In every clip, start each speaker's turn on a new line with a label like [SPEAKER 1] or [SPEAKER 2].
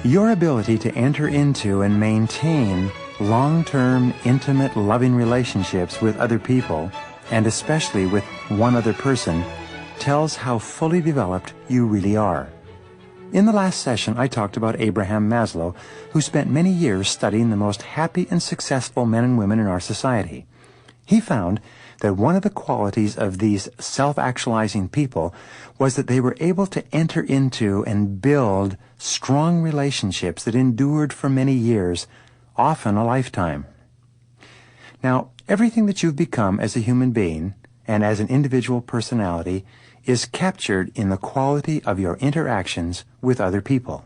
[SPEAKER 1] Your ability to enter into and maintain long-term, intimate, loving relationships with other people, and especially with one other person, tells how fully developed you really are. In the last session, I talked about Abraham Maslow, who spent many years studying the most happy and successful men and women in our society. He found that one of the qualities of these self-actualizing people was that they were able to enter into and build strong relationships that endured for many years, often a lifetime. Now, everything that you've become as a human being and as an individual personality is captured in the quality of your interactions with other people.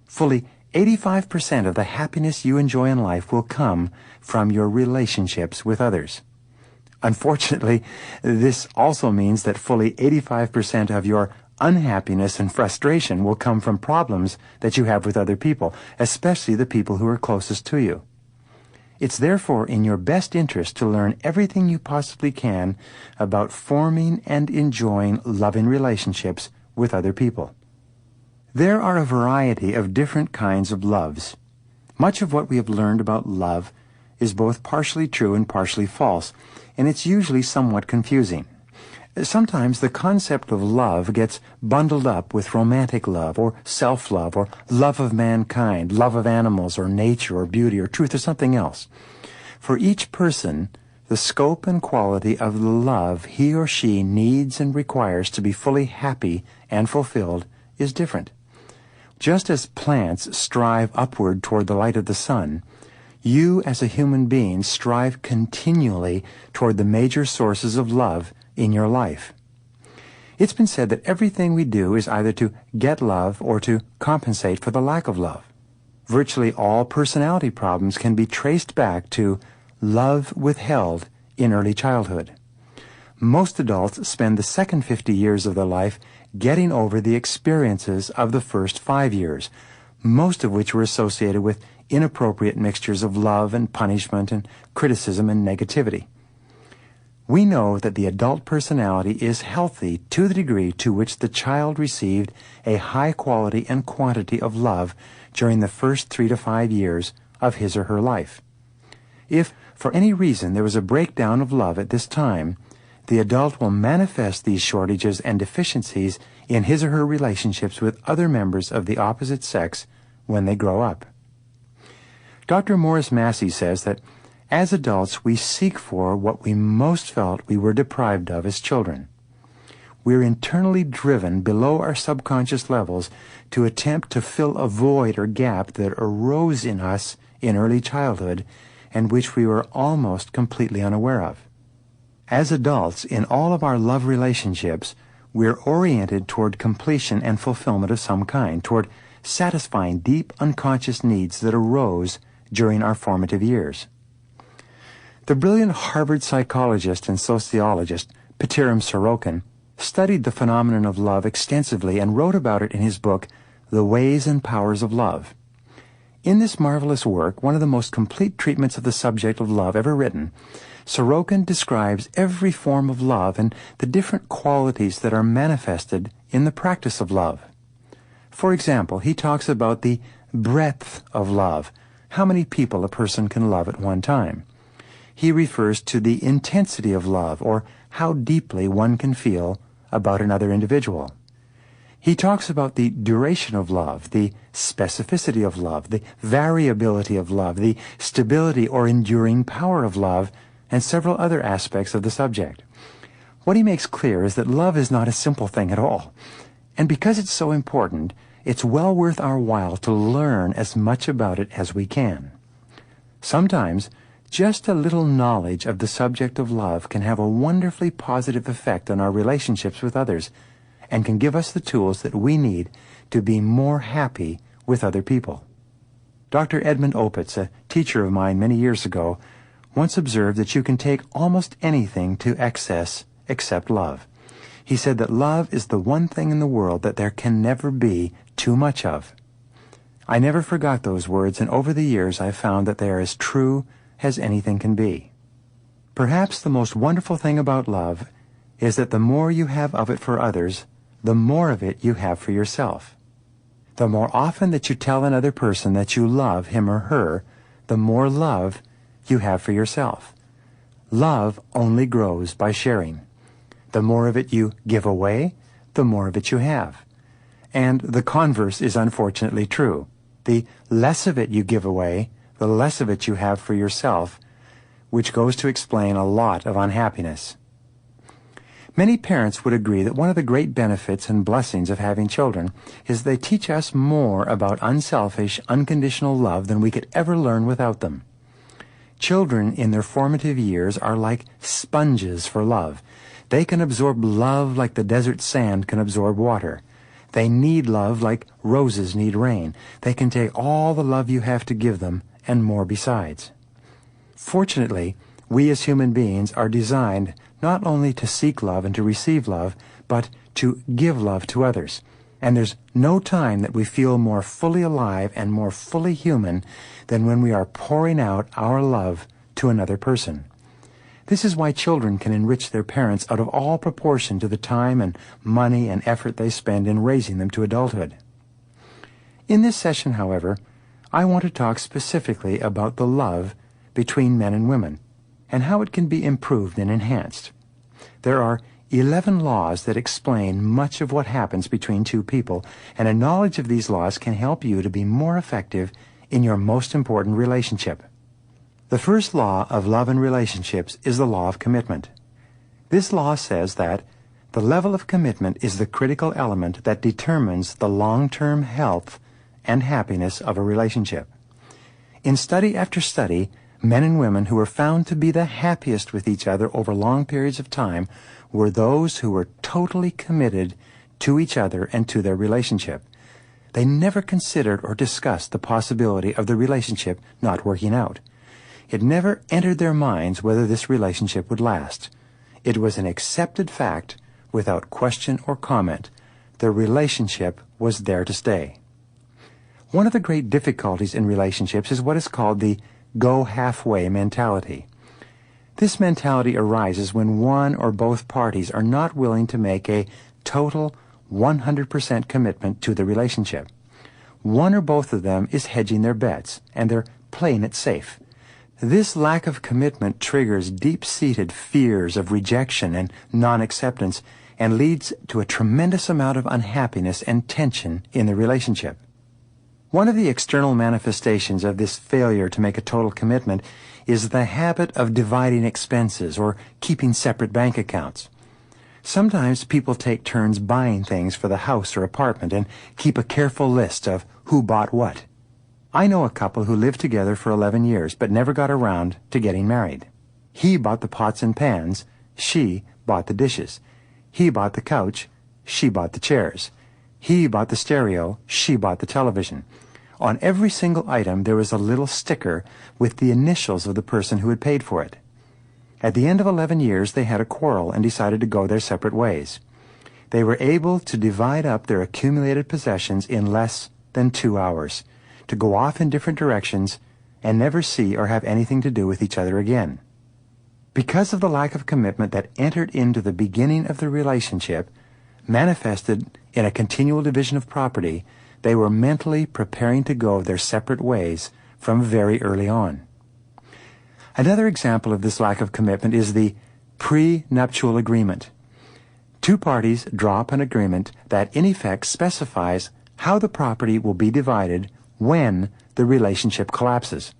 [SPEAKER 1] Fully 85% of the happiness you enjoy in life will come from your relationships with others. Unfortunately, this also means that fully 85% of your unhappiness and frustration will come from problems that you have with other people, especially the people who are closest to you. It's therefore in your best interest to learn everything you possibly can about forming and enjoying loving relationships with other people. There are a variety of different kinds of loves. Much of what we have learned about love is both partially true and partially false, and it's usually somewhat confusing. Sometimes the concept of love gets bundled up with romantic love or self-love or love of mankind, love of animals or nature or beauty or truth or something else. For each person, the scope and quality of the love he or she needs and requires to be fully happy and fulfilled is different. Just as plants strive upward toward the light of the sun, you as a human being strive continually toward the major sources of love in your life. It's been said that everything we do is either to get love or to compensate for the lack of love. Virtually all personality problems can be traced back to love withheld in early childhood. Most adults spend the second 50 years of their life getting over the experiences of the first 5 years, most of which were associated with inappropriate mixtures of love and punishment and criticism and negativity. We know that the adult personality is healthy to the degree to which the child received a high quality and quantity of love during the first 3 to 5 years of his or her life. If, for any reason, there was a breakdown of love at this time, the adult will manifest these shortages and deficiencies in his or her relationships with other members of the opposite sex when they grow up. Dr. Morris Massey says that as adults, we seek for what we most felt we were deprived of as children. We're internally driven below our subconscious levels to attempt to fill a void or gap that arose in us in early childhood and which we were almost completely unaware of. As adults, in all of our love relationships, we're oriented toward completion and fulfillment of some kind, toward satisfying deep unconscious needs that arose during our formative years. The brilliant Harvard psychologist and sociologist Pitirim Sorokin studied the phenomenon of love extensively and wrote about it in his book, The Ways and Powers of Love. In this marvelous work, one of the most complete treatments of the subject of love ever written, Sorokin describes every form of love and the different qualities that are manifested in the practice of love. For example, he talks about the breadth of love, how many people a person can love at one time. He refers to the intensity of love, or how deeply one can feel about another individual. He talks about the duration of love, the specificity of love, the variability of love, the stability or enduring power of love, and several other aspects of the subject. What he makes clear is that love is not a simple thing at all. And because it's so important, it's well worth our while to learn as much about it as we can. Sometimes, just a little knowledge of the subject of love can have a wonderfully positive effect on our relationships with others and can give us the tools that we need to be more happy with other people. Dr. Edmund Opitz, a teacher of mine many years ago, once observed that you can take almost anything to excess except love. He said that love is the one thing in the world that there can never be too much of. I never forgot those words, and over the years I found that they are as true as anything can be. Perhaps the most wonderful thing about love is that the more you have of it for others, the more of it you have for yourself. The more often that you tell another person that you love him or her, the more love you have for yourself. Love only grows by sharing. The more of it you give away, the more of it you have. And the converse is unfortunately true. The less of it you give away, the less of it you have for yourself, which goes to explain a lot of unhappiness. Many parents would agree that one of the great benefits and blessings of having children is they teach us more about unselfish, unconditional love than we could ever learn without them. Children in their formative years are like sponges for love. They can absorb love like the desert sand can absorb water. They need love like roses need rain. They can take all the love you have to give them and more besides. Fortunately, we as human beings are designed not only to seek love and to receive love, but to give love to others. And there's no time that we feel more fully alive and more fully human than when we are pouring out our love to another person. This is why children can enrich their parents out of all proportion to the time and money and effort they spend in raising them to adulthood. In this session, however, I want to talk specifically about the love between men and women and how it can be improved and enhanced. There are 11 laws that explain much of what happens between two people, and a knowledge of these laws can help you to be more effective in your most important relationship. The first law of love and relationships is the law of commitment. This law says that the level of commitment is the critical element that determines the long-term health and happiness of a relationship. In study after study, men and women who were found to be the happiest with each other over long periods of time were those who were totally committed to each other and to their relationship. They never considered or discussed the possibility of the relationship not working out. It never entered their minds whether this relationship would last. It was an accepted fact without question or comment. The relationship was there to stay. One of the great difficulties in relationships is what is called the go halfway mentality. This mentality arises when one or both parties are not willing to make a total 100% commitment to the relationship. One or both of them is hedging their bets, and they're playing it safe. This lack of commitment triggers deep-seated fears of rejection and non-acceptance and leads to a tremendous amount of unhappiness and tension in the relationship. One of the external manifestations of this failure to make a total commitment is the habit of dividing expenses or keeping separate bank accounts. Sometimes people take turns buying things for the house or apartment and keep a careful list of who bought what. I know a couple who lived together for 11 years but never got around to getting married. He bought the pots and pans, she bought the dishes. He bought the couch, she bought the chairs. He bought the stereo, she bought the television. On every single item there was a little sticker with the initials of the person who had paid for it. At the end of 11 years they had a quarrel and decided to go their separate ways. They were able to divide up their accumulated possessions in less than 2 hours, to go off in different directions and never see or have anything to do with each other again. Because of the lack of commitment that entered into the beginning of the relationship, manifested in a continual division of property, they were mentally preparing to go their separate ways from very early on. Another example of this lack of commitment is the prenuptial agreement. Two parties draw up an agreement that in effect specifies how the property will be divided when the relationship collapses.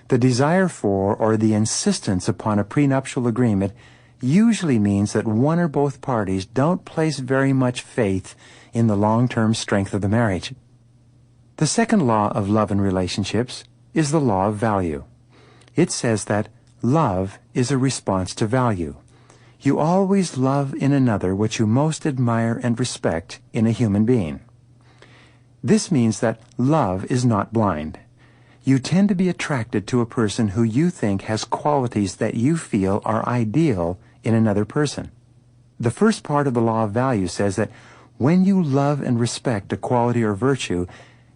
[SPEAKER 1] The desire for or the insistence upon a prenuptial agreement usually means that one or both parties don't place very much faith in the long-term strength of the marriage. The second law of love and relationships is the law of value. It says that love is a response to value. You always love in another what you most admire and respect in a human being. This means that love is not blind. You tend to be attracted to a person who you think has qualities that you feel are ideal in another person. The first part of the law of value says that when you love and respect a quality or virtue,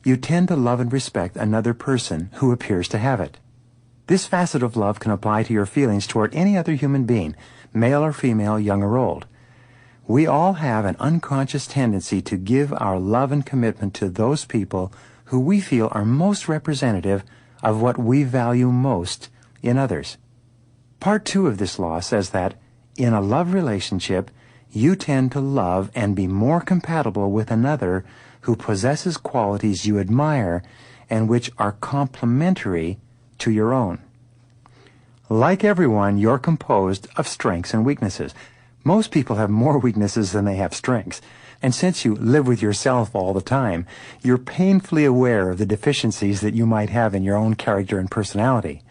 [SPEAKER 1] you tend to love and respect another person who appears to have it. This facet of love can apply to your feelings toward any other human being, male or female, young or old. We all have an unconscious tendency to give our love and commitment to those people who we feel are most representative of what we value most in others. Part 2 of this law says that in a love relationship, you tend to love and be more compatible with another who possesses qualities you admire and which are complementary to your own. Like everyone, you're composed of strengths and weaknesses. Most people have more weaknesses than they have strengths. And since you live with yourself all the time, you're painfully aware of the deficiencies that you might have in your own character and personality.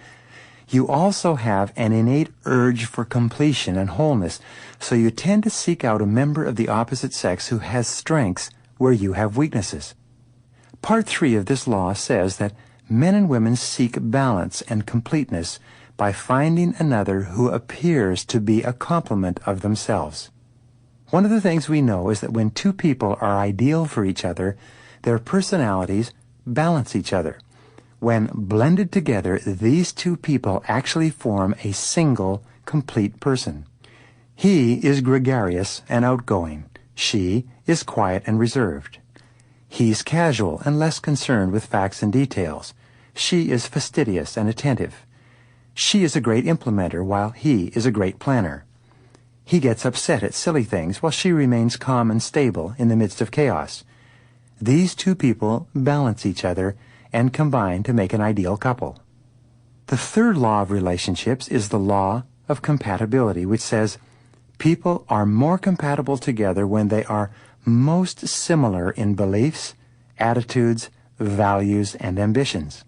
[SPEAKER 1] You also have an innate urge for completion and wholeness, so you tend to seek out a member of the opposite sex who has strengths where you have weaknesses. Part 3 of this law says that men and women seek balance and completeness by finding another who appears to be a complement of themselves. One of the things we know is that when two people are ideal for each other, their personalities balance each other. When blended together, these two people actually form a single, complete person. He is gregarious and outgoing. She is quiet and reserved. He's casual and less concerned with facts and details. She is fastidious and attentive. She is a great implementer while he is a great planner. He gets upset at silly things while she remains calm and stable in the midst of chaos. These two people balance each other and combine to make an ideal couple. The third law of relationships is the law of compatibility, which says people are more compatible together when they are most similar in beliefs, attitudes, values, and ambitions.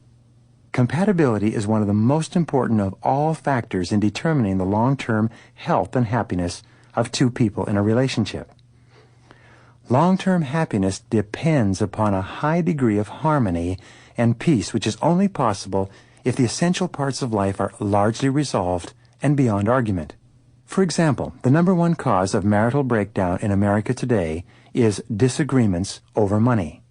[SPEAKER 1] Compatibility is one of the most important of all factors in determining the long-term health and happiness of two people in a relationship. Long-term happiness depends upon a high degree of harmony and peace, which is only possible if the essential parts of life are largely resolved and beyond argument. For example, the number one cause of marital breakdown in America today is disagreements over money.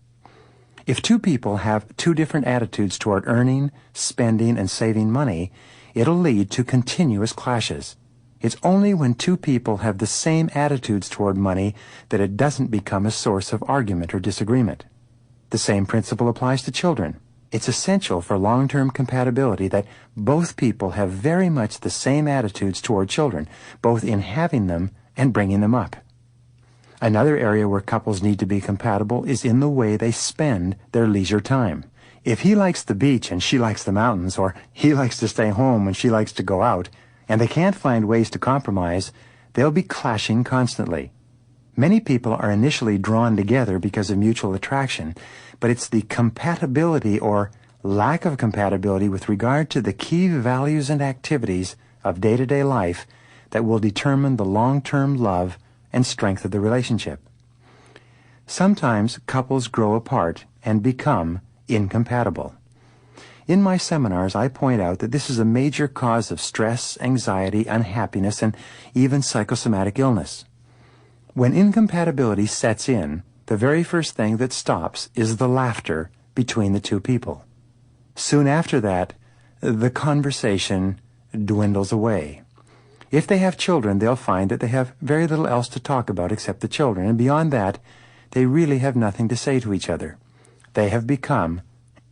[SPEAKER 1] If two people have two different attitudes toward earning, spending, and saving money, it'll lead to continuous clashes. It's only when two people have the same attitudes toward money that it doesn't become a source of argument or disagreement. The same principle applies to children. It's essential for long-term compatibility that both people have very much the same attitudes toward children, both in having them and bringing them up. Another area where couples need to be compatible is in the way they spend their leisure time. If he likes the beach and she likes the mountains, or he likes to stay home and she likes to go out, and they can't find ways to compromise, they'll be clashing constantly. Many people are initially drawn together because of mutual attraction, but it's the compatibility or lack of compatibility with regard to the key values and activities of day-to-day life that will determine the long-term love and strength of the relationship. Sometimes couples grow apart and become incompatible. In my seminars, I point out that this is a major cause of stress, anxiety, unhappiness, and even psychosomatic illness. When incompatibility sets in, the very first thing that stops is the laughter between the two people. Soon after that, the conversation dwindles away. If they have children, they'll find that they have very little else to talk about except the children, and beyond that, they really have nothing to say to each other. They have become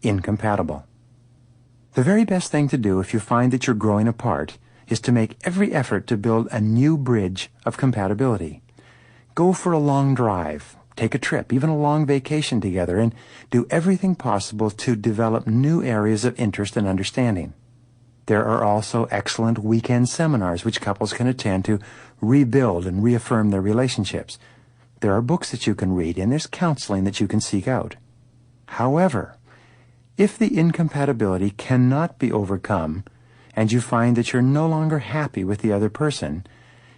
[SPEAKER 1] incompatible. The very best thing to do if you find that you're growing apart is to make every effort to build a new bridge of compatibility. Go for a long drive, take a trip, even a long vacation together, and do everything possible to develop new areas of interest and understanding. There are also excellent weekend seminars which couples can attend to rebuild and reaffirm their relationships. There are books that you can read, and there's counseling that you can seek out. However, if the incompatibility cannot be overcome, and you find that you're no longer happy with the other person,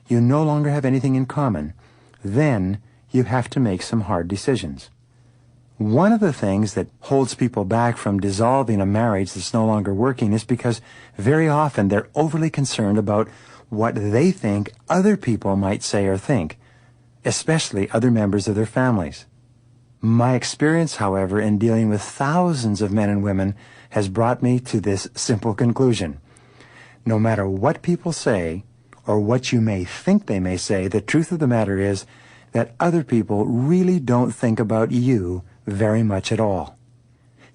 [SPEAKER 1] you no longer have anything in common, then you have to make some hard decisions. One of the things that holds people back from dissolving a marriage that's no longer working is because very often they're overly concerned about what they think other people might say or think, especially other members of their families. My experience, however, in dealing with thousands of men and women has brought me to this simple conclusion. No matter what people say or what you may think they may say, the truth of the matter is that other people really don't think about you very much at all.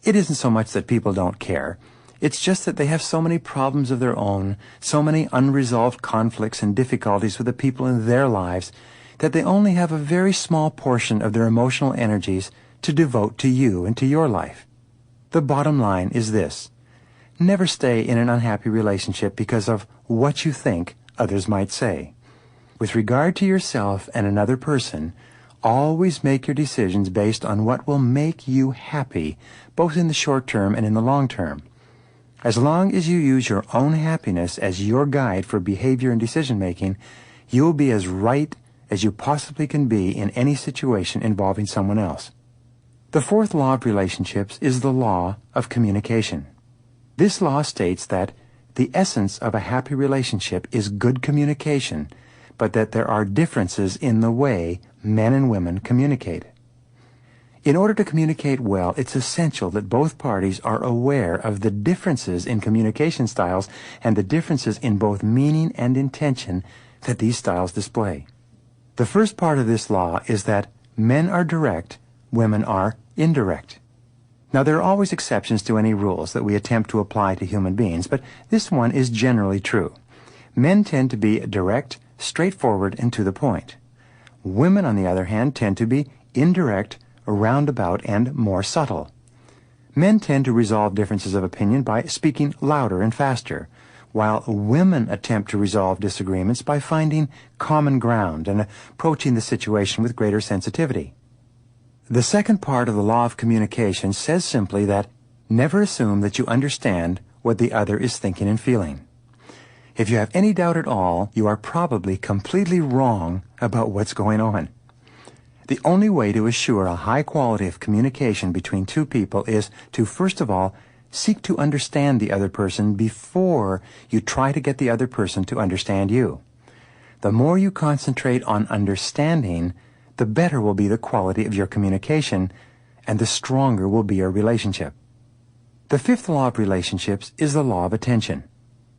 [SPEAKER 1] It isn't so much that people don't care. It's just that they have so many problems of their own, so many unresolved conflicts and difficulties with the people in their lives, that they only have a very small portion of their emotional energies to devote to you and to your life. The bottom line is this: never stay in an unhappy relationship because of what you think others might say. With regard to yourself and another person, always make your decisions based on what will make you happy, both in the short term and in the long term. As long as you use your own happiness as your guide for behavior and decision-making, you will be as right as you possibly can be in any situation involving someone else. The fourth law of relationships is the law of communication. This law states that the essence of a happy relationship is good communication, but that there are differences in the way men and women communicate. In order to communicate well, it's essential that both parties are aware of the differences in communication styles and the differences in both meaning and intention that these styles display. The first part of this law is that men are direct, women are indirect. Now, there are always exceptions to any rules that we attempt to apply to human beings, but this one is generally true. Men tend to be direct, straightforward, and to the point. Women, on the other hand, tend to be indirect, roundabout, and more subtle. Men tend to resolve differences of opinion by speaking louder and faster, while women attempt to resolve disagreements by finding common ground and approaching the situation with greater sensitivity. The second part of the law of communication says simply that never assume that you understand what the other is thinking and feeling. If you have any doubt at all, you are probably completely wrong about what's going on. The only way to assure a high quality of communication between two people is to, first of all, seek to understand the other person before you try to get the other person to understand you. The more you concentrate on understanding, the better will be the quality of your communication, and the stronger will be your relationship. The fifth law of relationships is the law of attention.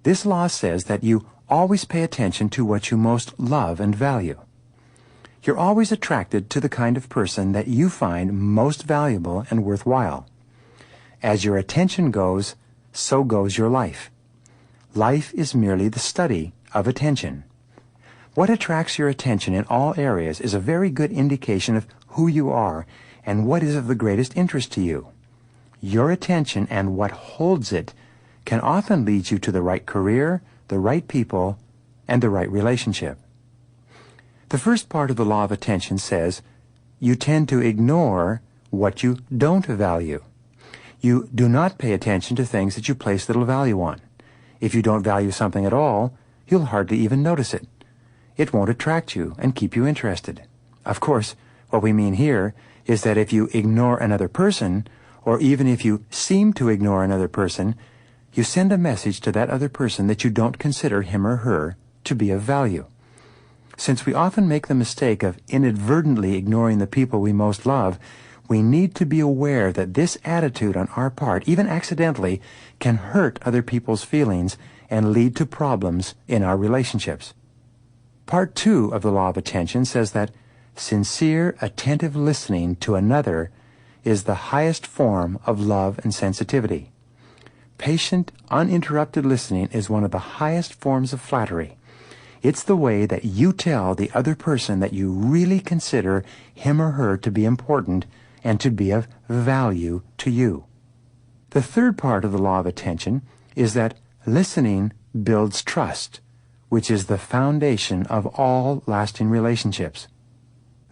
[SPEAKER 1] This law says that you always pay attention to what you most love and value. You're always attracted to the kind of person that you find most valuable and worthwhile. As your attention goes, so goes your life. Life is merely the study of attention. What attracts your attention in all areas is a very good indication of who you are and what is of the greatest interest to you. Your attention and what holds it can often lead you to the right career, the right people, and the right relationship. The first part of the law of attention says you tend to ignore what you don't value. You do not pay attention to things that you place little value on. If you don't value something at all, you'll hardly even notice it. It won't attract you and keep you interested. Of course, what we mean here is that if you ignore another person, or even if you seem to ignore another person, you send a message to that other person that you don't consider him or her to be of value. Since we often make the mistake of inadvertently ignoring the people we most love, we need to be aware that this attitude on our part, even accidentally, can hurt other people's feelings and lead to problems in our relationships. Part 2 of the law of attention says that sincere, attentive listening to another is the highest form of love and sensitivity. Patient, uninterrupted listening is one of the highest forms of flattery. It's the way that you tell the other person that you really consider him or her to be important and to be of value to you. The third part of the law of attention is that listening builds trust, which is the foundation of all lasting relationships.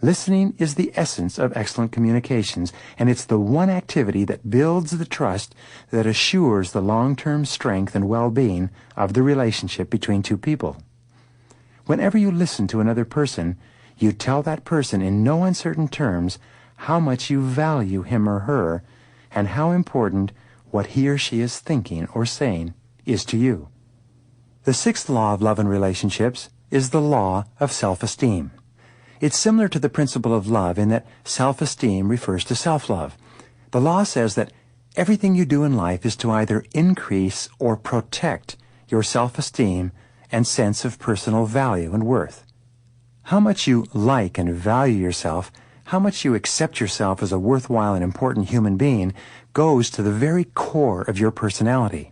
[SPEAKER 1] Listening is the essence of excellent communications, and it's the one activity that builds the trust that assures the long-term strength and well-being of the relationship between two people. Whenever you listen to another person, you tell that person in no uncertain terms how much you value him or her and how important what he or she is thinking or saying is to you. The sixth law of love and relationships is the law of self-esteem. It's similar to the principle of love in that self-esteem refers to self-love. The law says that everything you do in life is to either increase or protect your self-esteem and sense of personal value and worth. How much you like and value yourself, how much you accept yourself as a worthwhile and important human being, goes to the very core of your personality.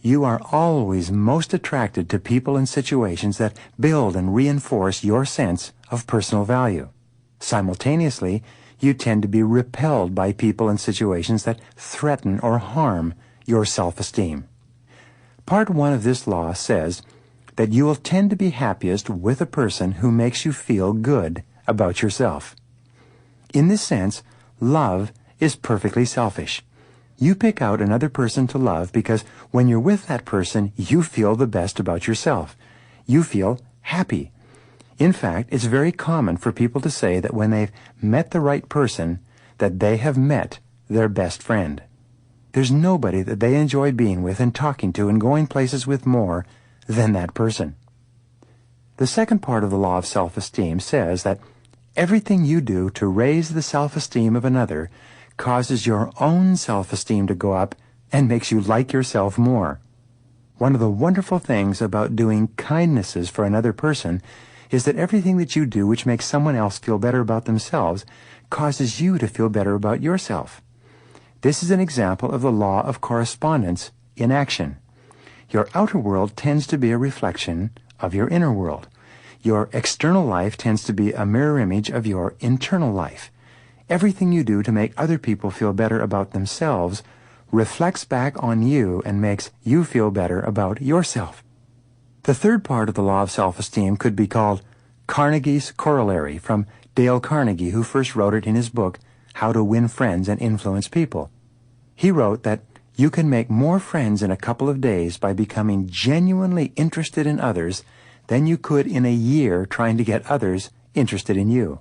[SPEAKER 1] You are always most attracted to people and situations that build and reinforce your sense of personal value. Simultaneously, you tend to be repelled by people and situations that threaten or harm your self-esteem. Part 1 of this law says that you will tend to be happiest with a person who makes you feel good about yourself. In this sense, love is perfectly selfish. You pick out another person to love because when you're with that person, you feel the best about yourself. You feel happy. In fact, it's very common for people to say that when they've met the right person, that they have met their best friend. There's nobody that they enjoy being with and talking to and going places with more than that person. The second part of the law of self-esteem says that everything you do to raise the self-esteem of another causes your own self-esteem to go up and makes you like yourself more. One of the wonderful things about doing kindnesses for another person is that everything that you do which makes someone else feel better about themselves causes you to feel better about yourself. This is an example of the law of correspondence in action. Your outer world tends to be a reflection of your inner world. Your external life tends to be a mirror image of your internal life. Everything you do to make other people feel better about themselves reflects back on you and makes you feel better about yourself. The third part of the law of self-esteem could be called Carnegie's Corollary, from Dale Carnegie, who first wrote it in his book, How to Win Friends and Influence People. He wrote that you can make more friends in a couple of days by becoming genuinely interested in others than you could in a year trying to get others interested in you.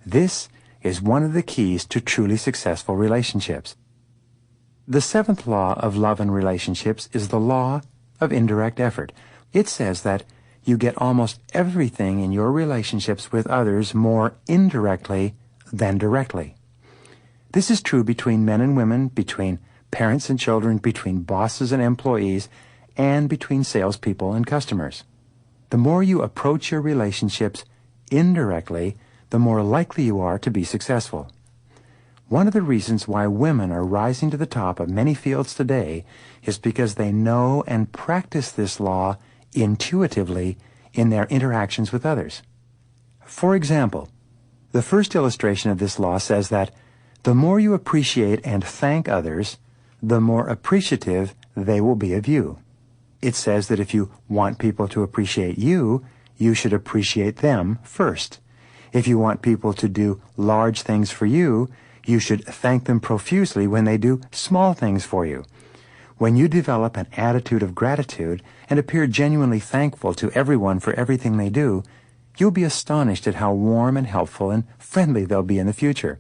[SPEAKER 1] This is one of the keys to truly successful relationships. The seventh law of love and relationships is the law of indirect effort. It says that you get almost everything in your relationships with others more indirectly than directly. This is true between men and women, between parents and children, between bosses and employees, and between salespeople and customers. The more you approach your relationships indirectly, the more likely you are to be successful. One of the reasons why women are rising to the top of many fields today is because they know and practice this law intuitively in their interactions with others. For example, the first illustration of this law says that the more you appreciate and thank others, the more appreciative they will be of you. It says that if you want people to appreciate you, you should appreciate them first. If you want people to do large things for you, you should thank them profusely when they do small things for you. When you develop an attitude of gratitude and appear genuinely thankful to everyone for everything they do, you'll be astonished at how warm and helpful and friendly they'll be in the future.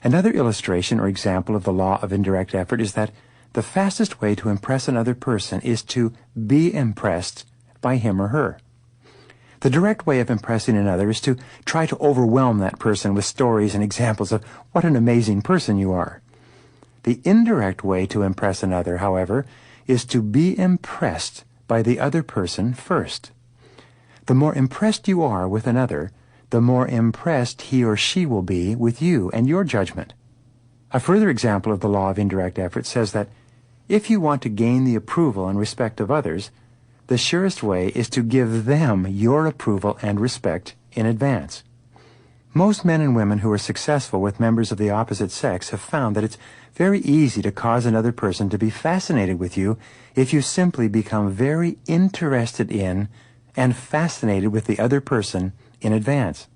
[SPEAKER 1] Another illustration or example of the law of indirect effort is that the fastest way to impress another person is to be impressed by him or her. The direct way of impressing another is to try to overwhelm that person with stories and examples of what an amazing person you are. The indirect way to impress another, however, is to be impressed by the other person first. The more impressed you are with another, the more impressed he or she will be with you and your judgment. A further example of the law of indirect effort says that if you want to gain the approval and respect of others, the surest way is to give them your approval and respect in advance. Most men and women who are successful with members of the opposite sex have found that it's very easy to cause another person to be fascinated with you if you simply become very interested in and fascinated with the other person in advance.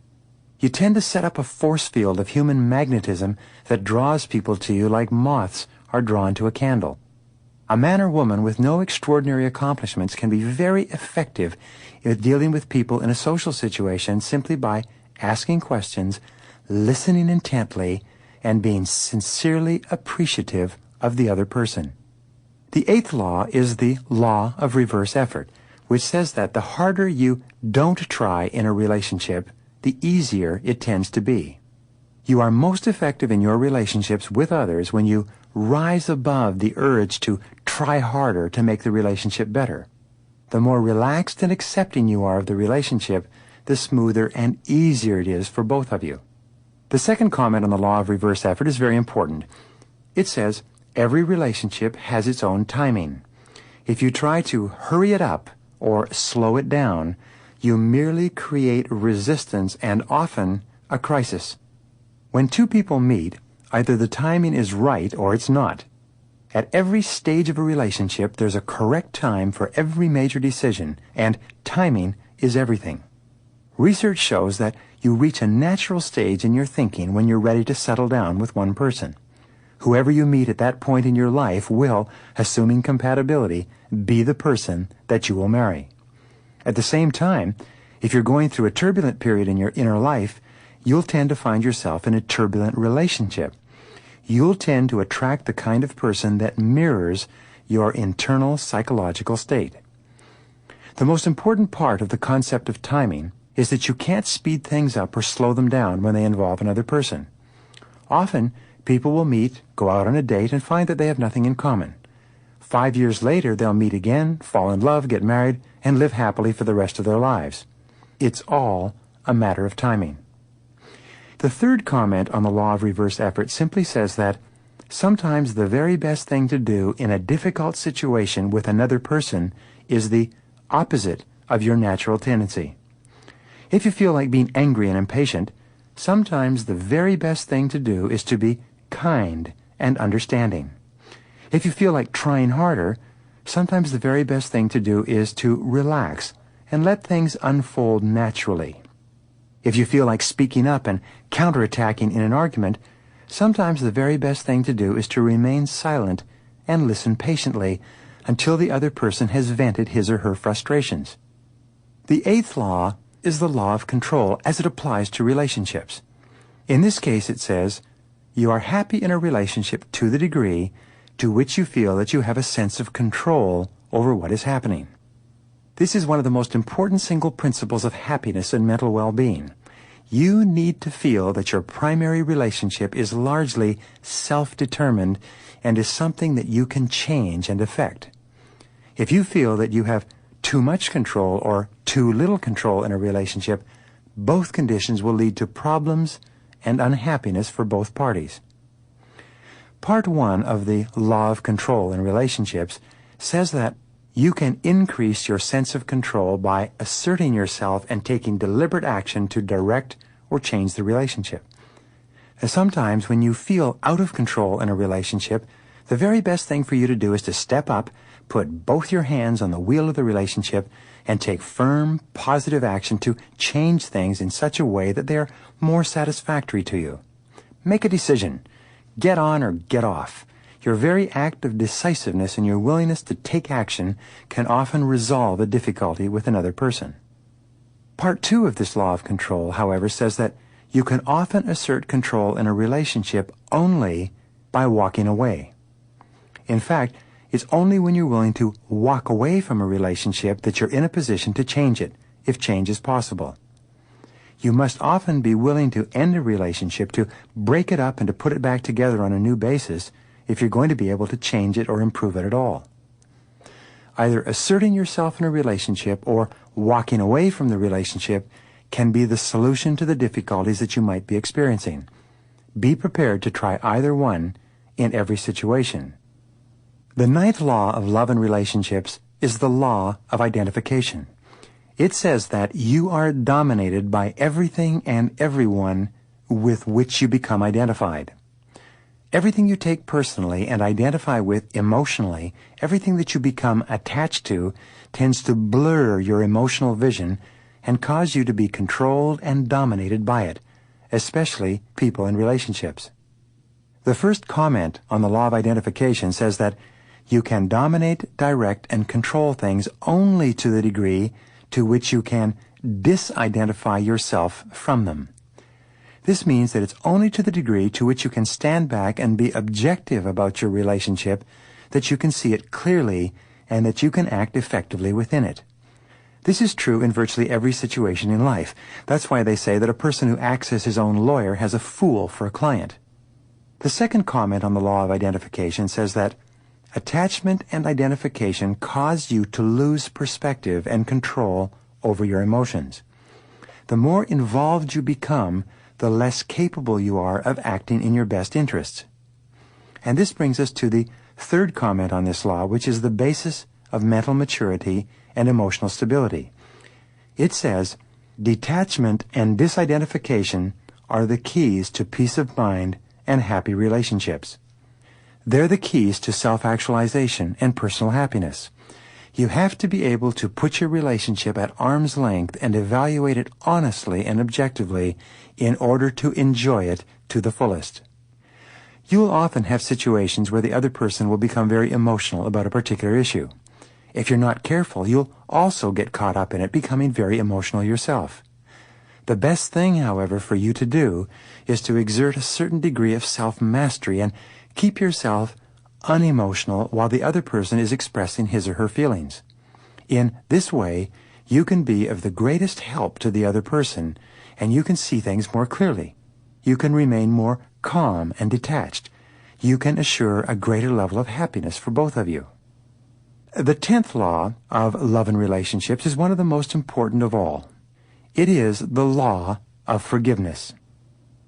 [SPEAKER 1] You tend to set up a force field of human magnetism that draws people to you like moths are drawn to a candle. A man or woman with no extraordinary accomplishments can be very effective in dealing with people in a social situation simply by asking questions, listening intently, and being sincerely appreciative of the other person. The eighth law is the law of reverse effort, which says that the harder you don't try in a relationship, the easier it tends to be. You are most effective in your relationships with others when you rise above the urge to try harder to make the relationship better. the more relaxed and accepting you are of the relationship, the smoother and easier it is for both of you. The second comment on the law of reverse effort is very important. It says, every relationship has its own timing. If you try to hurry it up or slow it down, you merely create resistance and often a crisis. When two people meet, either the timing is right or it's not. At every stage of a relationship, there's a correct time for every major decision, and timing is everything. Research shows that you reach a natural stage in your thinking when you're ready to settle down with one person. Whoever you meet at that point in your life will, assuming compatibility, be the person that you will marry. At the same time, if you're going through a turbulent period in your inner life, you'll tend to find yourself in a turbulent relationship. You'll tend to attract the kind of person that mirrors your internal psychological state. The most important part of the concept of timing is that you can't speed things up or slow them down when they involve another person. Often, people will meet, go out on a date, and find that they have nothing in common. 5 years later, they'll meet again, fall in love, get married, and live happily for the rest of their lives. It's all a matter of timing. The third comment on the law of reverse effort simply says that sometimes the very best thing to do in a difficult situation with another person is the opposite of your natural tendency. If you feel like being angry and impatient, sometimes the very best thing to do is to be kind and understanding. If you feel like trying harder, sometimes the very best thing to do is to relax and let things unfold naturally. If you feel like speaking up and counterattacking in an argument, sometimes the very best thing to do is to remain silent and listen patiently until the other person has vented his or her frustrations. The eighth law is the law of control as it applies to relationships. In this case, it says, you are happy in a relationship to the degree to which you feel that you have a sense of control over what is happening. This is one of the most important single principles of happiness and mental well-being. You need to feel that your primary relationship is largely self-determined and is something that you can change and affect. If you feel that you have too much control or too little control in a relationship, both conditions will lead to problems and unhappiness for both parties. Part 1 of the law of control in relationships says that you can increase your sense of control by asserting yourself and taking deliberate action to direct or change the relationship. And sometimes when you feel out of control in a relationship, the very best thing for you to do is to step up, put both your hands on the wheel of the relationship, and take firm, positive action to change things in such a way that they are more satisfactory to you. Make a decision. Get on or get off. Your very act of decisiveness and your willingness to take action can often resolve a difficulty with another person. Part 2 of this law of control, however, says that you can often assert control in a relationship only by walking away. In fact, it's only when you're willing to walk away from a relationship that you're in a position to change it, if change is possible. You must often be willing to end a relationship, to break it up and to put it back together on a new basis, if you're going to be able to change it or improve it at all. Either asserting yourself in a relationship or walking away from the relationship can be the solution to the difficulties that you might be experiencing. Be prepared to try either one in every situation. The ninth law of love and relationships is the law of identification. It says that you are dominated by everything and everyone with which you become identified. Everything you take personally and identify with emotionally, everything that you become attached to, tends to blur your emotional vision and cause you to be controlled and dominated by it, especially people in relationships. The first comment on the law of identification says that you can dominate, direct, and control things only to the degree to which you can disidentify yourself from them. This means that it's only to the degree to which you can stand back and be objective about your relationship that you can see it clearly and that you can act effectively within it. This is true in virtually every situation in life. That's why they say that a person who acts as his own lawyer has a fool for a client. The second comment on the law of identification says that Attachment and identification cause you to lose perspective and control over your emotions. The more involved you become, the less capable you are of acting in your best interests. And this brings us to the third comment on this law, which is the basis of mental maturity and emotional stability. It says, detachment and disidentification are the keys to peace of mind and happy relationships. They're the keys to self-actualization and personal happiness. You have to be able to put your relationship at arm's length and evaluate it honestly and objectively in order to enjoy it to the fullest. You will often have situations where the other person will become very emotional about a particular issue. If you're not careful, you'll also get caught up in it, becoming very emotional yourself. The best thing, however, for you to do is to exert a certain degree of self-mastery and keep yourself unemotional while the other person is expressing his or her feelings. In this way, you can be of the greatest help to the other person, and you can see things more clearly. You can remain more calm and detached. You can assure a greater level of happiness for both of you. The 10th law of love and relationships is one of the most important of all. It is the law of forgiveness.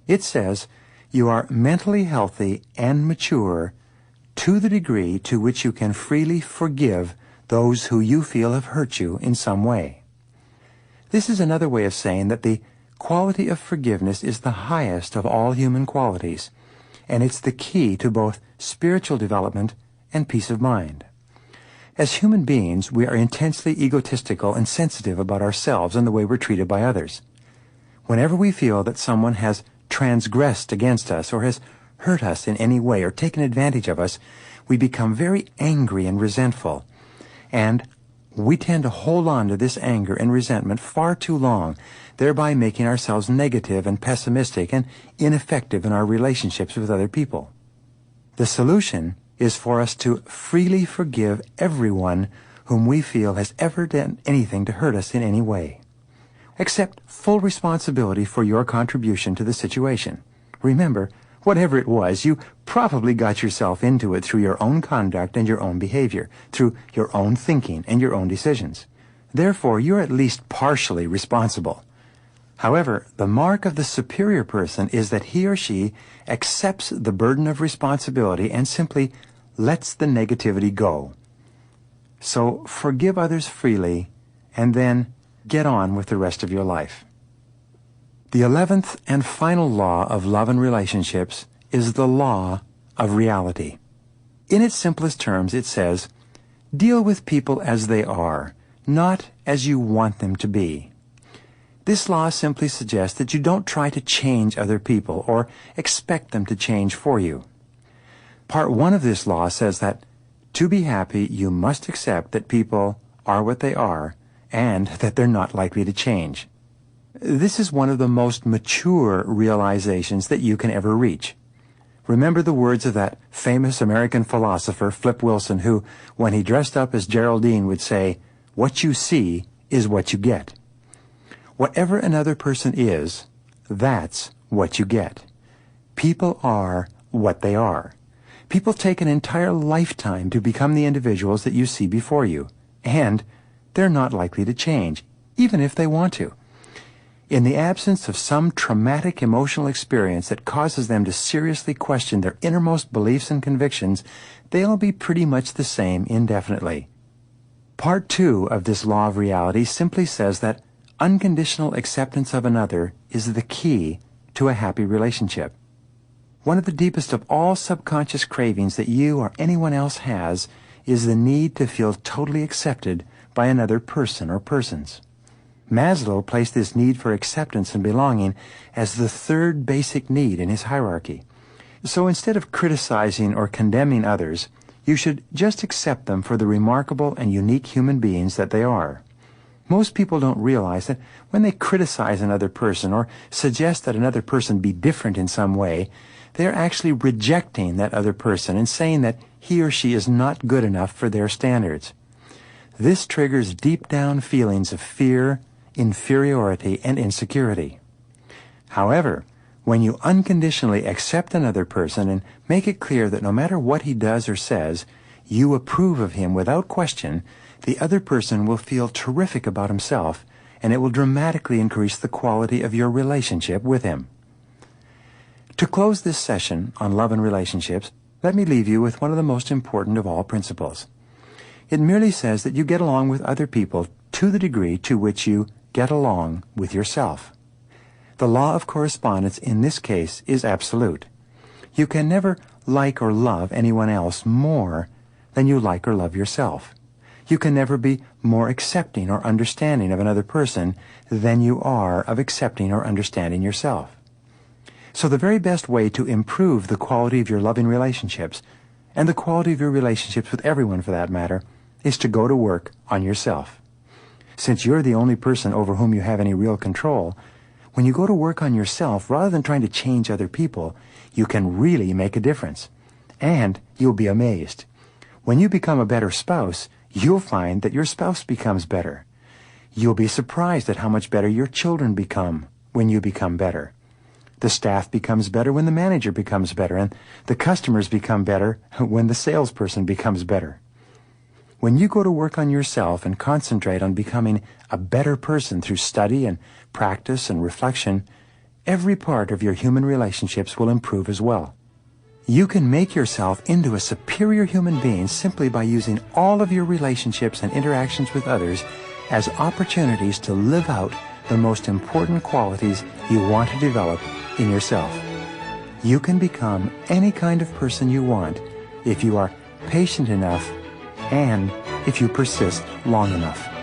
[SPEAKER 1] It says, you are mentally healthy and mature to the degree to which you can freely forgive those who you feel have hurt you in some way. This is another way of saying that the quality of forgiveness is the highest of all human qualities, and it's the key to both spiritual development and peace of mind. As human beings, we are intensely egotistical and sensitive about ourselves and the way we're treated by others. Whenever we feel that someone has transgressed against us or has hurt us in any way or taken advantage of us, we become very angry and resentful. And we tend to hold on to this anger and resentment far too long, thereby making ourselves negative and pessimistic and ineffective in our relationships with other people. The solution is for us to freely forgive everyone whom we feel has ever done anything to hurt us in any way. Accept full responsibility for your contribution to the situation. Remember, whatever it was, you probably got yourself into it through your own conduct and your own behavior, through your own thinking and your own decisions. Therefore, you're at least partially responsible. However, the mark of the superior person is that he or she accepts the burden of responsibility and simply lets the negativity go. So forgive others freely and then get on with the rest of your life. The 11th and final law of love and relationships is the law of reality. In its simplest terms, it says, deal with people as they are, not as you want them to be. This law simply suggests that you don't try to change other people or expect them to change for you. Part 1 of this law says that to be happy, you must accept that people are what they are and that they're not likely to change. This is one of the most mature realizations that you can ever reach. Remember the words of that famous American philosopher, Flip Wilson, who, when he dressed up as Geraldine, would say, "What you see is what you get." Whatever another person is, that's what you get. People are what they are. People take an entire lifetime to become the individuals that you see before you, and they're not likely to change, even if they want to. In the absence of some traumatic emotional experience that causes them to seriously question their innermost beliefs and convictions, they'll be pretty much the same indefinitely. Part 2 of this law of reality simply says that unconditional acceptance of another is the key to a happy relationship. One of the deepest of all subconscious cravings that you or anyone else has is the need to feel totally accepted by another person or persons. Maslow placed this need for acceptance and belonging as the third basic need in his hierarchy. So instead of criticizing or condemning others, you should just accept them for the remarkable and unique human beings that they are. Most people don't realize that when they criticize another person or suggest that another person be different in some way, they're actually rejecting that other person and saying that he or she is not good enough for their standards. This triggers deep down feelings of fear, inferiority, and insecurity. However, when you unconditionally accept another person and make it clear that no matter what he does or says, you approve of him without question, the other person will feel terrific about himself, and it will dramatically increase the quality of your relationship with him. To close this session on love and relationships, let me leave you with one of the most important of all principles. It merely says that you get along with other people to the degree to which you get along with yourself. The law of correspondence in this case is absolute. You can never like or love anyone else more than you like or love yourself. You can never be more accepting or understanding of another person than you are of accepting or understanding yourself. So the very best way to improve the quality of your loving relationships, and the quality of your relationships with everyone for that matter, is to go to work on yourself. Since you're the only person over whom you have any real control, when you go to work on yourself, rather than trying to change other people, you can really make a difference. And you'll be amazed. When you become a better spouse, you'll find that your spouse becomes better. You'll be surprised at how much better your children become when you become better. The staff becomes better when the manager becomes better, and the customers become better when the salesperson becomes better. When you go to work on yourself and concentrate on becoming a better person through study and practice and reflection, every part of your human relationships will improve as well. You can make yourself into a superior human being simply by using all of your relationships and interactions with others as opportunities to live out the most important qualities you want to develop in yourself. You can become any kind of person you want if you are patient enough and if you persist long enough.